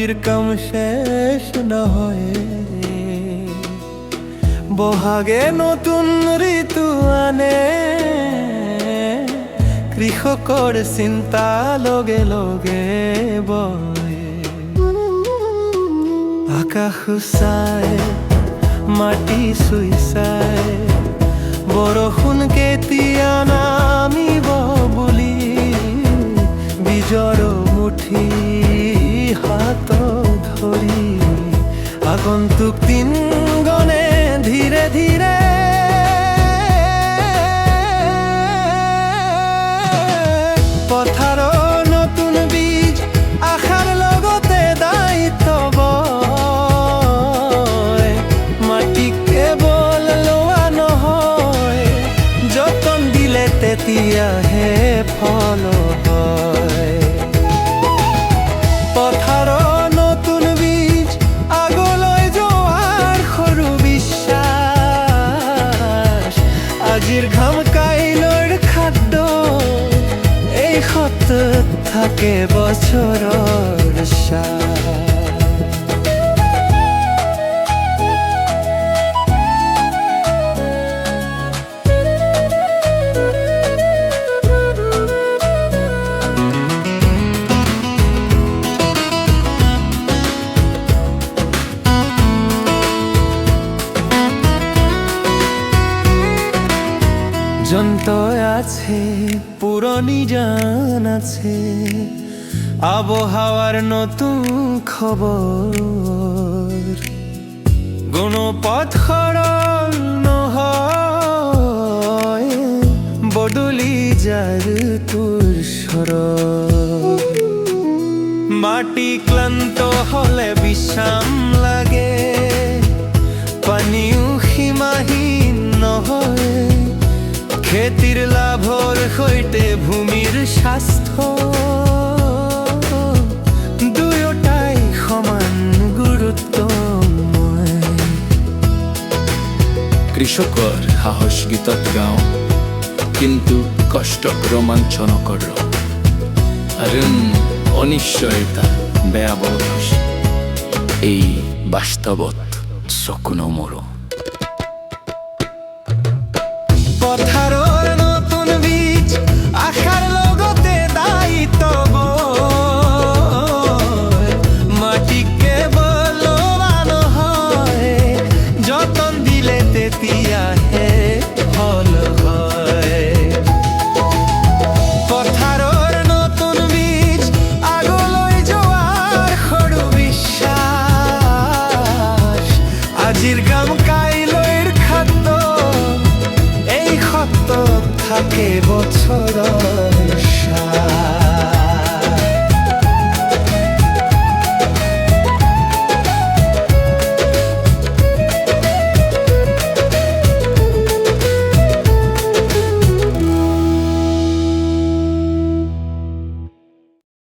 মাটির কাম শেষ নহয়। বহাগে নতুন ঋতু আনে, কৃষকৰ চিন্তা লগে লগে বয়ে। আকাশ চাই মাটি চুই চাই, বৰষুণ কেতিয়া নামিব বুলি বীজৰ মুঠি হাতত ধৰি আগন্তুক দিন গণে ধীৰে ধীৰে। পথাৰৰ নতুন বীজ আশাৰ লগতে দায়িত্ব বয়। মাটি কেৱল লোৱা নহয়, যতন দিলে তেতিয়াহে ফল হয়। পথাৰৰ নতুন বীজ আগলৈ যোৱাৰ সৰু বিশ্বাস। আজিৰ ঘাম কাইলৈৰ খাদ্য, এই সতত থাকে বছৰৰ শ্বাস। যন্ত্র আছে, পুরনি জান আছে, আবহাওয়ার নতুন খবর। গণপথ সরল নহয়, বদলি যার তোর সরল। মাটি ক্লান্ত হলে বিশ্রাম লাগে, পানীও সীমাহীন নহয়। খেতিৰ লাভৰ সৈতে ভূমিৰ স্বাস্থ্য, দুয়োটাই সমান গুৰুত্বময়। কৃষকৰ সাহস গীতত গাওঁ, কিন্তু কষ্ট ৰোমাঞ্চনকৰ। আৰু অনিশ্চয়তা বেয়া বয়স, এই বাস্তৱত চকু নমৰো। পথাৰ